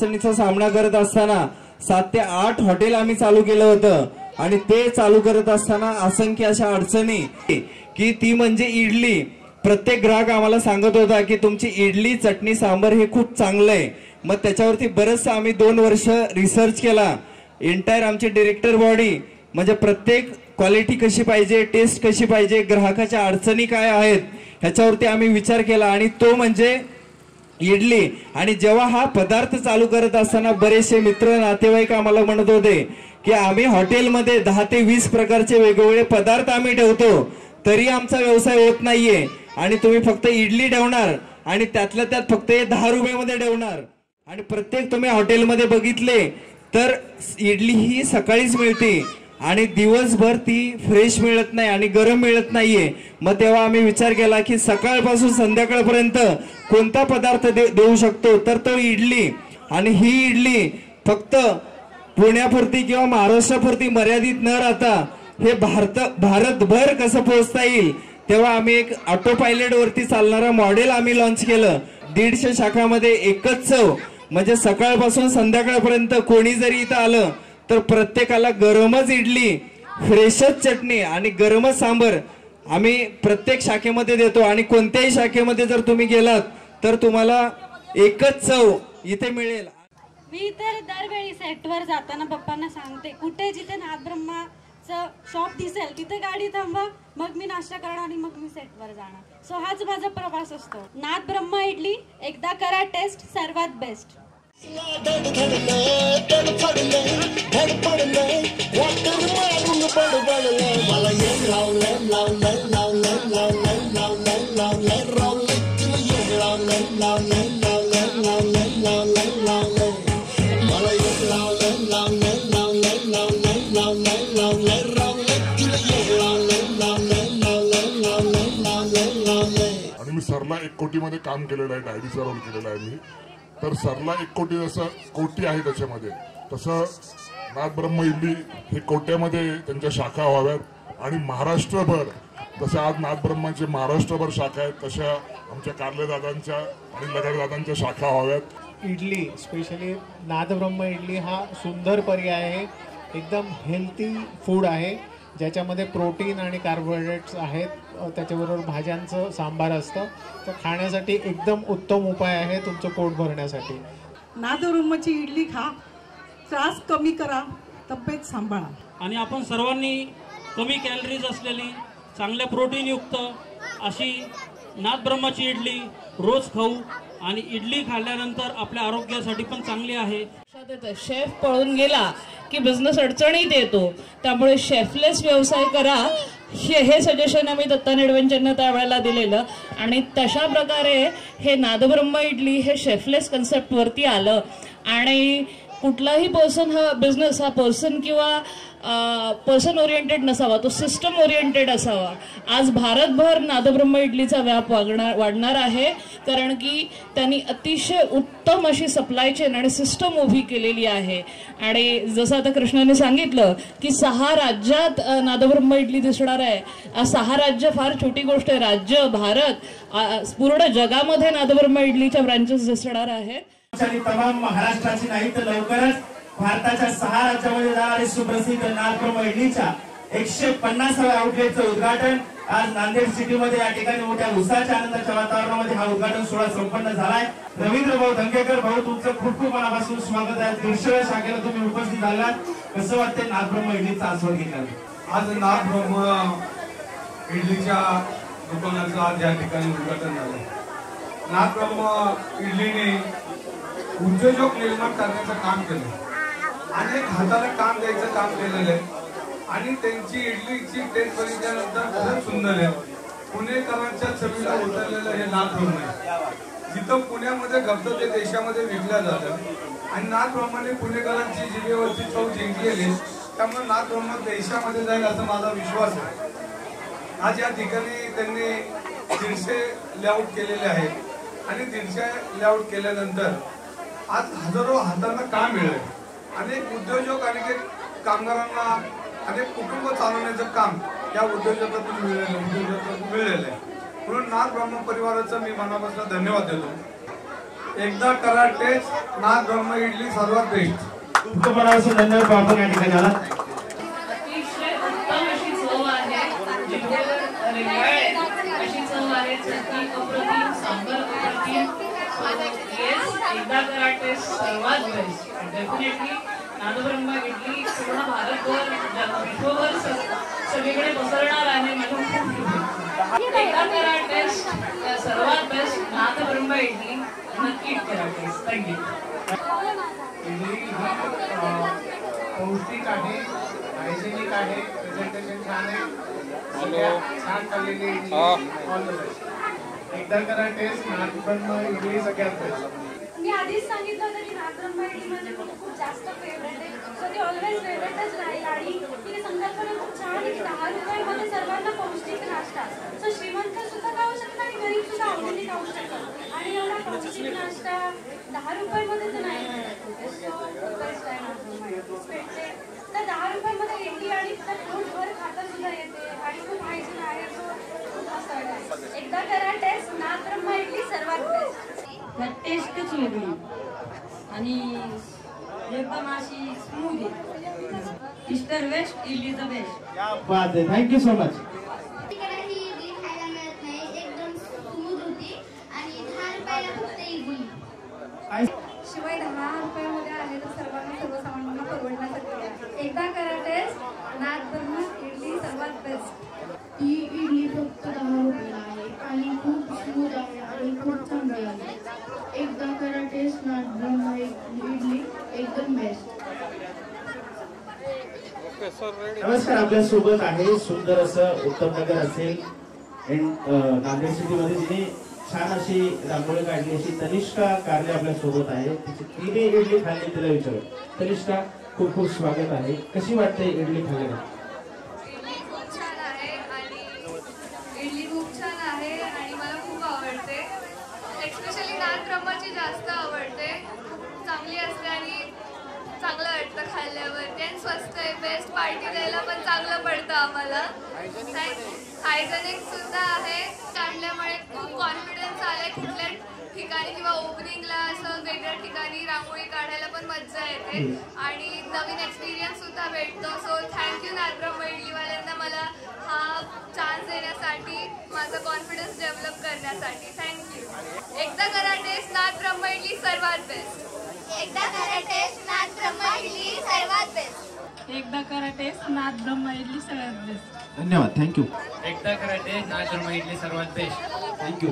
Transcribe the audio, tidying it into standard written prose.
अडचणीचा सामना करत असताना 7 ते 8 हॉटेल आम्ही चालू केलं होतं आणि ते चालू करत असताना असंख्य अशा अडचणी की ती म्हणजे इडली। प्रत्येक ग्राहक आम्हाला सांगत होता की तुमची इडली चटणी सांबर हे खूप चांगलं आहे। मग त्याच्यावरती बरंच आम्ही 2 वर्ष रिसर्च केला। एंटायर आमची डायरेक्टर बॉडी म्हणजे प्रत्येक क्वालिटी कशी पाहिजे, टेस्ट कशी पाहिजे, ग्राहकाच्या अडचणी काय आहेत ह्याच्यावरती आम्ही विचार केला आणि तो म्हणजे इडली। आणि जेव्हा हा पदार्थ चालू करत असताना बरेचसे मित्र नातेवाईक आम्हाला म्हणत होते की आम्ही हॉटेलमध्ये 10 ते 20 प्रकारचे वेगवेगळे पदार्थ आम्ही ठेवतो तरी आमचा व्यवसाय होत नाहीये आणि तुम्ही फक्त इडली ठेवणार आणि त्यातल्या त्यात फक्त 10 रुपयामध्ये ठेवणार। आणि प्रत्येक तुम्ही हॉटेलमध्ये बघितले तर इडली ही सकाळीच मिळते आणि दिवसभर ती फ्रेश मिळत नाही आणि गरम मिळत नाहीये। मग तेव्हा आम्ही विचार केला की सकाळपासून संध्याकाळपर्यंत कोणता पदार्थ देऊ शकतो तर तो इडली। आणि ही इडली फक्त पुण्यापुरती किंवा महाराष्ट्रापुरती मर्यादित न राहता हे भारतभर कसं पोहोचता येईल तेव्हा आम्ही एक ऑटो पायलट वरती चालणारा मॉडेल आम्ही लॉन्च केलं। 150 शाखामध्ये एकच चव म्हणजे सकाळपासून संध्याकाळपर्यंत कोणी जरी इथं आलं तर प्रत्येकाला गरमच इडली, फ्रेशच चटणी आणि गरमच सांबर आम्ही प्रत्येक शाखेमध्ये देतो। आणि कोणत्याही शाखेमध्ये जर तुम्ही गेलात तर तुम्हाला एकच चव इथे मिळेल। मी तर दरवेळी सेटवर जाताना पप्पांना सांगते कुठे जिथे नाथब्रह्माचं शॉप दिसेल तिथे गाडी थांबवा, मग मी नाश्ता करणार आणि मग मी सेटवर जाणार। सो हाच माझा प्रवास असतो। नाथब्रह्मा इडली एकदा करा टेस्ट, सर्वात बेस्ट। आणि मी सरला 1 कोटीमध्ये काम केलेलं आहे, डायरीचा रोल केलेला आहे मी। तर सरला 1 कोटी जसं कोटी आहे त्याच्यामध्ये तसं नाथब्रह्म इडली हे कोट्यामध्ये त्यांच्या शाखा व्हाव्यात आणि महाराष्ट्रभर जसं आज नाथब्रह्माचे महाराष्ट्रभर शाखा आहेत तशा आमच्या कारलेदादांच्या आणि लगडदादांच्या शाखा व्हाव्यात। इडली स्पेशली नाथब्रह्म इडली हा सुंदर पर्याय आहे, एकदम हेल्थी फूड आहे ज्याच्यामध्ये प्रोटीन आणि कार्बोहायड्रेट्स आहेत, त्याच्याबरोबर भाज्यांचं सांबार असतं, तर खाण्यासाठी एकदम उत्तम उपाय आहे तुमचं पोट भरण्यासाठी। नाथब्रह्मची इडली खा, त्रास कमी करा, तब्येत सांभाळा। आणि आपण सर्वांनी कमी कॅलरीज असलेली चांगल्या प्रोटीनयुक्त अशी नाथब्रह्माची इडली रोज खाऊ आणि इडली खाल्ल्यानंतर आपल्या आरोग्यासाठी पण चांगली आहे। शेफ पळून गेला की बिझनेस अडचणीत येतो, त्यामुळे शेफलेस व्यवसाय करा हे सजेशन आम्ही दत्ता निडवेंच्यांना त्यावेळेला दिलेलं आणि तशा प्रकारे हे नाथब्रह्म इडली हे शेफलेस कन्सेप्टवरती आलं। आणि कुठलाही पर्सन हा बिझनेस हा पर्सन किंवा पर्सन ओरिएंटेड नसावा, तो सिस्टम ओरिएंटेड असावा। आज भारतभर नाथब्रह्म इडलीचा व्याप वाढणार आहे कारण की त्यांनी अतिशय उत्तम अशी सप्लाय चेन आणि सिस्टम उभी केलेली आहे। आणि जसं आता कृष्णाने सांगितलं की 6 राज्यात नाथब्रह्म इडली दिसणार आहे। 6 राज्य फार छोटी गोष्ट आहे, राज्य भारत पूर्ण जगामध्ये नाथब्रह्म इडलीच्या ब्रांचेस दिसणार आहेत। तमाम महाराष्ट्राची नाही तर लवकरच भारताच्या 6 राज्यामध्ये जाणारे सुप्रसिद्ध नाथब्रह्म इडलीच्या 150व्या आउटलेटचं उद्घाटन आज नांदेड सिटीमध्ये या ठिकाणी मोठ्या उत्साहाच्या आनंदाच्या वातावरणामध्ये हा उद्घाटन सोहळा संपन्न झालाय। रवींद्र भाऊ धंगेकर भाऊ तुमचं खूप खूप मनापासून स्वागत आहे। 150व्या शाखेला तुम्ही उपस्थित झालात, कसं वाटतंय नाथब्रह्म इडलीचा आस्वाद घेतला? आज नाथब्रह्म इडलीच्या दुकानाचं आज या ठिकाणी उद्घाटन झालं। नाथब्रह्म इडलीने उद्योजक निर्माण करण्याचं काम केलं, अनेक हाताला काम द्यायचं काम केलेलं आहे आणि त्यांची इडलीची टेस्ट बघितल्यानंतर खूप सुंदर आहे। पुणेकरांच्या चवीला उतरलेलं हे नाथब्रह्म आहे। जिथं पुण्यामध्ये घडतं ते देशामध्ये विकलं जातं आणि नाथब्रह्माने पुणेकरांची जिभेवरची चव जिंकलेली, त्यामुळे नाथब्रह्म देशामध्ये जाईल असा माझा विश्वास आहे। आज या ठिकाणी त्यांनी 150 लेआउट केलेले आहेत आणि 150 लेआउट केल्यानंतर आज हजारो हातांना काम मिळेल। अनेक उद्योजक अनेक कामगारांना अनेक कुटुंब चालवण्याचं काम या उद्योजकातून मिळालेलं आहे। म्हणून नाथब्रह्म परिवाराचं मी मनापासून धन्यवाद देतो। एकदा करा टेस्ट नाथ ब्रह्म इडली सर्वात बेस्ट. खूप मनापासून धन्यवाद आपण या ठिकाणी आला. अतिशय उत्तम अशी चव आहे, जिभेवर रेंगाळेल अशी चव आहे. चटणी अप्रतिम, सांबर अप्रतिम. एकदा करा टेस्ट सर्वात बेस्ट. डेफिनेटली नादब्रह्म इडली पूर्ण भारतभर विश्वभर सगळीकडे पसरणार आहे. एकदा करा टेस्ट सर्वात बेस्ट नादब्रह्म इडली, नक्की करा टेस्ट. थँक्यू. इडली पौष्टिक आहे, हायजेनिक आहे, प्रेझेंटेशन छान आहे, सगळ्या छान चाललेली इडली. All the best. एकदा करा टेस्ट नादब्रह्म इडली सगळ्यात बेस्ट. मी आधीच सांगितलं होतं की नादब्रह्म इडली म्हणजे खूप जास्त फेवरेट आहे. सो ती ऑलवेज फेवरेटच राहील. आणि ती संकल्पना खूप छान आहे की 10 रुपयामध्ये सर्वांना पौष्टिक नाश्ता. सो श्रीमंत सुद्धा खाऊ शकतात आणि गरीब सुद्धा आवडीने खाऊ शकतात. आणि एवढा पौष्टिक नाश्ता 10 रुपयामध्ये तर नाही मिळत. सो बेस्ट आहे नादब्रह्म इडली. भेटते तर 10 रुपयामध्ये इडली आणि पोटभर खाता सुद्धा येते आणि खूप हायजीन आहे. सो खूप मस्त वाटतं. एकदा करा टेस्ट नादब्रह्म इडली सर्वात बेस्ट. टेस्टच वेगळी आणि एकदम अशी स्मूथ आहे. East or west idli the best. बात आहे. Thank you so much. ही इडली खायला मिळत नाही, एकदम स्मूथ होती आणि 10 रुपयाला फक्त इडली. शिवाय 10 रुपयामध्ये आहे तर सर्वांना सर्वसामान्यांना परवडण्यासारखी आहे. एकदा करा टेस्ट नादब्रह्म इडली सर्वात बेस्ट. ही इडली फक्त 10 रुपयाला आहे आणि खूप स्मूथ आहे आणि खूप चांगली आहे. एकदा करा टेस्ट नादब्रह्म इडली एकदम बेस्ट. नमस्कार. आपल्या सोबत आहे सुंदर असं उत्तम नगर असेल नांदेड सिटीमध्ये जिने छान अशी रांगोळी काढली अशी तनिष्का कारले आपल्या सोबत आहे. तिने इडली खाल्ली, तिला विचारू. तनिष्का, खूप खूप स्वागत आहे. कशी वाटते इडली खाल्ल्याने? इडली खूप छान आहे आणि मला खूप आवडते. एक्स्पेशली नादब्रह्मची जास्त आवडते. चांगली असते आणि चांगलं वाटतं खाल्ल्यावरती आणि स्वस्त आहे. बेस्ट पार्टी द्यायला पण चांगलं पडतं आम्हाला. हायजेनिक सुद्धा आहे. काढल्यामुळे खूप कॉन्फिडन्स आलाय. कुठल्या ठिकाणी किंवा ओपनिंगला असं वेगळ्या ठिकाणी रांगोळी काढायला पण मजा येते आणि नवीन एक्सपिरियन्स सुद्धा भेटतो. सो थँक्यू नादब्रह्म इडलीवाल्यांना मला हा चान्स देण्यासाठी, माझा कॉन्फिडन्स डेव्हलप करण्यासाठी. थँक्यू. एकदा करा टेस्ट नादब्रह्म इडली सर्वात बेस्ट. एकदा करा टेस्ट नादब्रह्म इडली सर्वात बेस्ट. एकदा करा टेस्ट नादब्रह्म इडली सगळ्यात बेस्ट. धन्यवाद. थँक्यू. एकदा करा टेस्ट नादब्रह्म इडली सर्वात बेस्ट. थँक्यू.